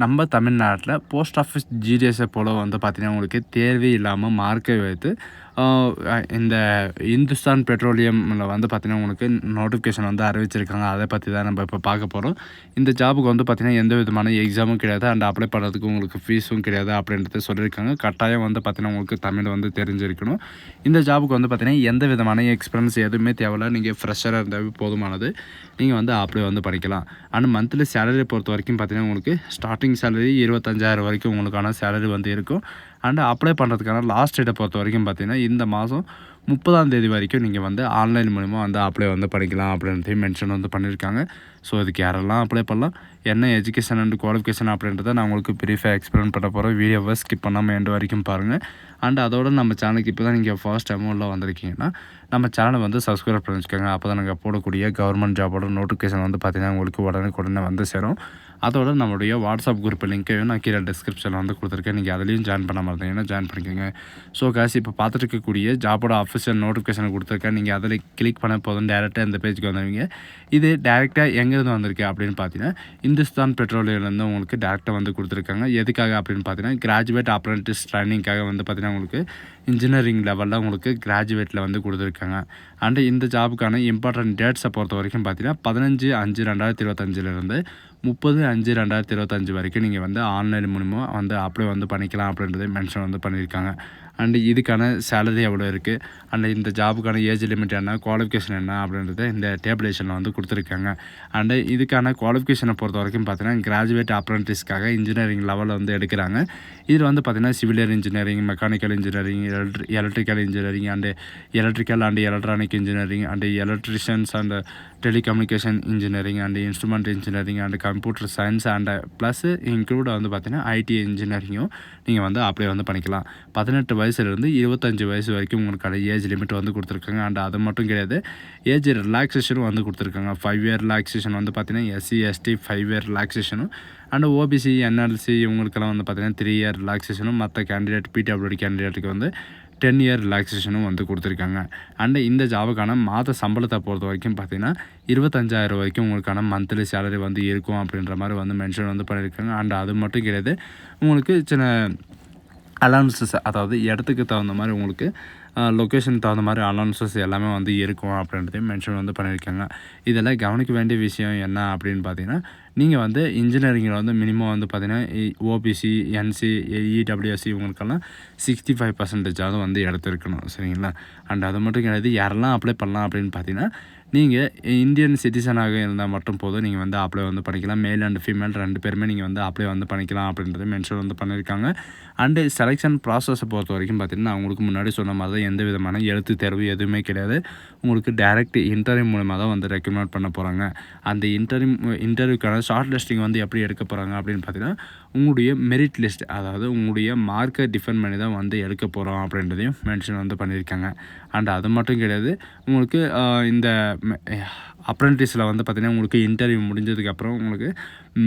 நம்ம தமிழ்நாட்டில் post office ஜிடிஎஸை போல் வந்து பார்த்திங்கன்னா உங்களுக்கு தேர்வே இல்லாமல் மார்க்கை வைத்து இந்த இந்துஸ்தான் பெட்ரோலியமில் வந்து பார்த்திங்கன்னா உங்களுக்கு நோட்டிஃபிகேஷன் வந்து அறிவிச்சிருக்காங்க. அதை பற்றி தான் நம்ம இப்போ பார்க்க போகிறோம். இந்த ஜாபுக்கு வந்து பார்த்திங்கன்னா எந்த விதமான எக்ஸாமும் கிடையாது அண்ட் அப்ளை பண்ணுறதுக்கு உங்களுக்கு ஃபீஸும் கிடையாது அப்படின்றத சொல்லியிருக்காங்க. கட்டாயம் வந்து பார்த்திங்கன்னா உங்களுக்கு தமிழ் வந்து தெரிஞ்சிருக்கணும். இந்த ஜாபுக்கு வந்து பார்த்திங்கன்னா எந்த விதமான எக்ஸ்பீரியன்ஸ் எதுவுமே தேவையில்ல. நீங்கள் ஃப்ரெஷராக இருந்தாவே போதுமானது. நீங்கள் வந்து அப்ளை வந்து பண்ணிக்கலாம். அண்ட் மந்த்லி சேலரி பொறுத்த வரைக்கும் பார்த்திங்கன்னா உங்களுக்கு ஸ்டார்டிங் சேலரி 25,000 வரைக்கும் உங்களுக்கான சேலரி வந்து இருக்கும். அண்ட் அப்ளை பண்ணுறதுக்கான லாஸ்ட் டேட்டை பொறுத்த வரைக்கும் பார்த்திங்கன்னா இந்த மாதம் 30ஆம் தேதி வரைக்கும் நீங்கள் வந்து ஆன்லைன் மூலிமா வந்து அப்ளை வந்து பண்ணிக்கலாம் அப்படின்றதையும் மென்ஷன் வந்து பண்ணியிருக்காங்க. ஸோ இதுக்கு யாரெல்லாம் அப்ளை பண்ணலாம், என்ன எஜுகேஷன் அண்ட் குவாலிஃபிகேஷன் அப்படின்றத நான் உங்களுக்கு ப்ரீஃபாக எக்ஸ்பிளைன் பண்ண போகிறேன். வீடியோவை ஸ்கிப் பண்ணாமல் எண்டு வரைக்கும் பாருங்கள். அண்ட் அதோட நம்ம சேனலுக்கு இப்போ தான் நீங்கள் ஃபர்ஸ்ட் டைம் உள்ள வந்திருக்கீங்கன்னா நம்ம சேனலை வந்து சப்ஸ்கிரைப் பண்ணி வச்சுக்கோங்க. அப்போ தான் நாங்கள் போடக்கூடிய கவர்மெண்ட் ஜாபோட நோட்டிஃபிகேஷன் வந்து பார்த்திங்கன்னா உங்களுக்கு உடனே வந்து சேரும். அதோட நம்மளுடைய வாட்ஸ்அப் குரூப் லிங்க்கையும் நான் கீழே டிஸ்கிரிப்ஷனில் வந்து கொடுத்துருக்கேன். நீங்கள் அதுலேயும் ஜாயின் பண்ண இருந்தீங்கன்னா ஜாயின் பண்ணிக்கோங்க. ஸோ காசு இப்போ பார்த்துட்டு இருக்கக்கூடிய ஜாபோட அஃபிஷியல் நோட்டிஃபிகேஷன் கொடுத்துருக்கேன். நீங்கள் அதில் கிளிக் பண்ண போதும் டேரெக்டாக இந்த பேஜுக்கு வந்துடுவீங்க. இது டேரெக்டாக எங்கேருந்து வந்திருக்கு அப்படின்னு பார்த்தீங்கன்னா இந்துஸ்தான் பெட்ரோலியம்லேருந்து உங்களுக்கு டேரெக்டாக வந்து கொடுத்துருக்காங்க. எதுக்காக அப்படின்னு பார்த்தீங்கன்னா கிராஜுவேட் அப்ரெண்டிஸ் ட்ரைனிங்காக வந்து பார்த்தீங்கன்னா உங்களுக்கு இன்ஜினியரிங் லெவலில் உங்களுக்கு கிராஜுவேட்டில் வந்து கொடுத்துருக்காங்க. அண்டு இந்த ஜாபுக்கான இம்பார்ட்டன்ட் டேட்ஸை பொறுத்த வரைக்கும் பார்த்தீங்கன்னா 15/5/2025 30/5/2025 வரைக்கும் நீங்கள் வந்து ஆன்லைன் மூலிமா வந்து அப்ளை வந்து பண்ணிக்கலாம் அப்படின்றத மென்ஷன் வந்து பண்ணியிருக்காங்க. அண்டு இதுக்கான சேலரி எவ்வளோ இருக்குது, அண்டு இந்த ஜாபுக்கான ஏஜ் லிமிட் என்ன, குவாலிஃபிகேஷன் என்ன அப்படின்றத இந்த டேபிளேஷனில் வந்து கொடுத்துருக்காங்க. அண்டு இதுக்கான குவாலிஃபிகேஷனை பொறுத்த வரைக்கும் பார்த்தீங்கன்னா கிராஜுவேட் அப்ரெண்டிஸ்க்காக இன்ஜினியரிங் லெவலில் வந்து எடுக்கிறாங்க. இதில் வந்து பார்த்திங்கன்னா civil engineering, mechanical engineering, electrical engineering and electrical and electronic engineering and electricians and telecommunication engineering and instrument engineering and computer science and plus include வந்து பார்த்திங்கன்னா ஐடி இன்ஜினியரிங்கும் நீங்கள் வந்து அப்ளை வந்து பண்ணிக்கலாம். 18 வயசுலேருந்து 25 வயசு வரைக்கும் உங்களுக்கான ஏஜ் லிமிட் வந்து கொடுத்துருக்காங்க. அண்ட் அது மட்டும் கிடையாது, ஏஜ் ரிலாக்ஸேஷனும் வந்து கொடுத்துருக்காங்க. 5 இயர் ரிலாக்ஸேஷன் வந்து பார்த்திங்கன்னா எஸ்சி எஸ்டி 5 இயர் ரிலாக்ஸேஷனும் அண்ட் ஓபிசி என்எல்சி இவங்களுக்கெல்லாம் வந்து பார்த்திங்கன்னா 3 இயர் ரிலாக்ஸேஷனும், மற்ற கேண்டிடேட் பிடபிள்யூடி கேண்டிடேட்டுக்கு வந்து 10 இயர் ரிலாக்ஸேஷனும் வந்து கொடுத்துருக்காங்க. அண்டு இந்த ஜாபுக்கான மாத சம்பளத்தை பொறுத்த வரைக்கும் பார்த்திங்கன்னா 25,000 வரைக்கும் உங்களுக்கான மந்த்லி சேலரி வந்து இருக்கும் அப்படின்ற மாதிரி வந்து மென்ஷன் வந்து பண்ணியிருக்காங்க. அண்ட் அது மட்டும் கிடையாது, உங்களுக்கு சின்ன அலவன்சஸ், அதாவது இடத்துக்கு தகுந்த மாதிரி உங்களுக்கு லொக்கேஷனுக்கு தகுந்த மாதிரி அலவன்சஸ் எல்லாமே வந்து இருக்கும் அப்படின்றதையும் மென்ஷன் வந்து பண்ணியிருக்காங்க. இதெல்லாம் கவனிக்க வேண்டிய விஷயம் என்ன அப்படின்னு பார்த்தீங்கன்னா, நீங்கள் வந்து இன்ஜினியரிங்கில் வந்து மினிமம் வந்து பார்த்திங்கன்னா ஓபிசி, என்சி, இடபிள்யூஎஸ்சி இவங்களுக்கெல்லாம் 65% வந்து எடுத்துருக்கணும். சரிங்களா? அண்ட் அது மட்டும் கிடையாது, யாரெல்லாம் அப்ளை பண்ணலாம் அப்படின்னு பார்த்தீங்கன்னா, நீங்கள் இந்தியன் சிட்டிசனாக இருந்தால் மட்டும் போதும் நீங்கள் வந்து அப்ளை வந்து பண்ணிக்கலாம். மேல் அண்ட் ஃபீமேல் 2 பேருமே நீங்கள் வந்து அப்ளை வந்து பண்ணிக்கலாம் அப்படின்றத மென்ஷன் வந்து பண்ணியிருக்காங்க. அண்டு செலெக்ஷன் ப்ராசஸை பொறுத்த வரைக்கும் பார்த்திங்கன்னா அவங்களுக்கு முன்னாடி சொன்ன மாதிரி தான் எந்த விதமான எழுத்து தேர்வு எதுவுமே கிடையாது. உங்களுக்கு டைரக்ட் இன்டர்வியூ மூலமாக தான் வந்து ரெக்கமெண்ட் பண்ண போகிறாங்க. அந்த இன்டர்வியூக்கான ஷார்ட் லிஸ்டிங் வந்து எப்படி எடுக்க போகிறாங்க அப்படின்னு பார்த்தீங்கன்னா உங்களுடைய மெரிட் லிஸ்ட், அதாவது உங்களுடைய மார்க்கை டிஃபைன் பண்ணி தான் வந்து எடுக்க போகிறோம் அப்படின்றதையும் மென்ஷன் வந்து பண்ணியிருக்காங்க. அண்ட் அது மட்டும் கிடையாது, உங்களுக்கு இந்த அப்ரெண்டிஸில் வந்து பார்த்திங்கன்னா உங்களுக்கு இன்டர்வியூ முடிஞ்சதுக்கப்புறம் உங்களுக்கு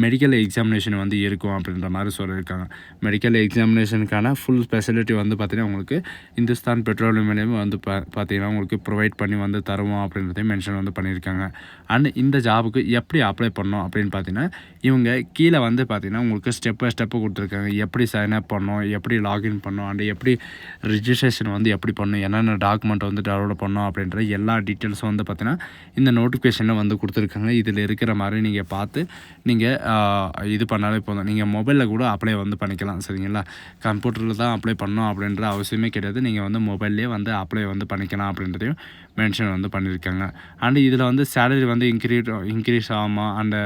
மெடிக்கல் எக்ஸாமினேஷன் வந்து இருக்கும் அப்படின்ற மாதிரி சொல்லியிருக்காங்க. மெடிக்கல் எக்ஸாமினேஷனுக்கான ஃபுல் ஃபெசிலிட்டி வந்து பார்த்திங்கன்னா உங்களுக்கு இந்துஸ்தான் பெட்ரோலியம் வந்து பார்த்திங்கன்னா உங்களுக்கு ப்ரொவைட் பண்ணி வந்து தருவோம் அப்படின்றதையும் மென்ஷன் வந்து பண்ணியிருக்காங்க. அண்ட் இந்த ஜாபுக்கு எப்படி அப்ளை பண்ணோம் அப்படின்னு பார்த்தீங்கன்னா இவங்க கீழே வந்து பார்த்திங்கன்னா உங்களுக்கு ஸ்டெப் பை ஸ்டெப்பு கொடுத்துருக்காங்க. எப்படி சைன் அப் பண்ணணும், எப்படி லாகின் பண்ணணும், அண்ட் எப்படி ரிஜிஸ்ட்ரேஷன் வந்து எப்படி பண்ணணும், என்னென்ன டாக்குமெண்ட் வந்து டவுன்லோட் பண்ணணும் அப்படின்ற எல்லா டீட்டெயில்ஸும் வந்து பார்த்திங்கன்னா இந்த நோட்டிஃபிகேஷனில் வந்து கொடுத்துருக்காங்க. இதில் இருக்கிற மாதிரி நீங்கள் பார்த்து நீங்கள் இது பண்ணாலே போதும். நீங்கள் மொபைலில் கூட அப்ளை வந்து பண்ணிக்கலாம். சரிங்களா? கம்ப்யூட்டரில் தான் அப்ளை பண்ணணும் அப்படின்ற அவசியமே கிடையாது. நீங்கள் வந்து மொபைல்லேயே வந்து அப்ளை வந்து பண்ணிக்கலாம் அப்படின்றதையும் மென்ஷன் வந்து பண்ணியிருக்காங்க. அண்டு இதில் வந்து சேலரி வந்து இன்க்ரீஸ் ஆகுமா, அண்டு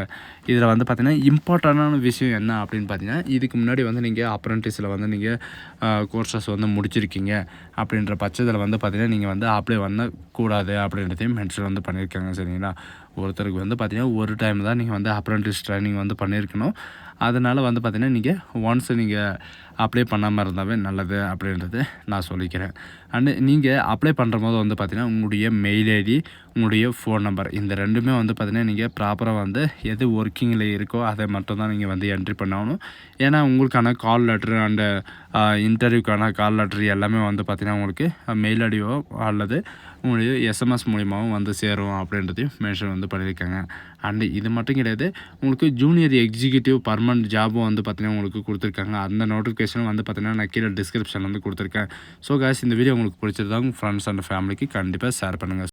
இதில் வந்து பார்த்திங்கன்னா இம்பார்ட்டண்டான விஷயம் என்ன அப்படின்னு பார்த்தீங்கன்னா இதுக்கு முன்னாடி வந்து நீங்கள் அப்ரெண்டிஸில் வந்து நீங்கள் கோர்சஸ் வந்து முடிச்சிருக்கீங்க அப்படின்ற பட்சத்தில் வந்து பார்த்திங்கன்னா நீங்கள் வந்து அப்ளை பண்ணக்கூடாது அப்படின்றதையும் மென்ஷன் வந்து பண்ணியிருக்காங்க. சரிங்களா? ஒருத்தருக்கு வந்து பார்த்திங்கன்னா ஒரு டைம் தான் நீங்கள் வந்து அப்ரெண்டிஸ் ட்ரைனிங் வந்து பண்ணியிருக்கணும். அதனால் வந்து பார்த்திங்கன்னா நீங்கள் ஒன்ஸ் நீங்கள் அப்ளை பண்ணாமல் இருந்தாவே நல்லது அப்படின்றது நான் சொல்லிக்கிறேன். அண்டு நீங்கள் அப்ளை பண்ணுற போது வந்து பார்த்திங்கன்னா உங்களுடைய மெயில் ஐடி, உங்களுடைய ஃபோன் நம்பர் இந்த ரெண்டுமே வந்து பார்த்திங்கன்னா நீங்கள் ப்ராப்பராக வந்து எது ஒர்க்கிங்கில் இருக்கோ அதை மட்டும் தான் நீங்கள் வந்து என்ட்ரி பண்ணணும். ஏன்னா உங்களுக்கான கால் லெட்ரு அண்டு இன்டர்வியூக்கான கால் லெட்ரு எல்லாமே வந்து பார்த்திங்கன்னா உங்களுக்கு மெயில் ஐடியோ அல்லது உங்களுக்கு எஸ்எம்எஸ் மூலிமாவும் வந்து சேரும் அப்படின்றதையும் மென்ஷன் வந்து பண்ணியிருக்காங்க. அண்டு இது மட்டும் கிடையாது, உங்களுக்கு ஜூனியர் எக்ஸிக்யூட்டிவ் பர்மனன்ட் ஜாபும் வந்து பார்த்தீங்கன்னா உங்களுக்கு கொடுத்துருக்காங்க. அந்த நோட்டிஃபிகேஷனும் வந்து பார்த்தீங்கன்னா நான் கீழே டிஸ்கிரிப்ஷன் வந்து கொடுத்துருக்கேன். ஸோ காய்ஸ், இந்த வீடியோ உங்களுக்கு பிடிச்சிருந்தா உங்கள் ஃப்ரெண்ட்ஸ் அண்ட் ஃபேமிலிக்கு கண்டிப்பாக ஷேர் பண்ணுங்கள்.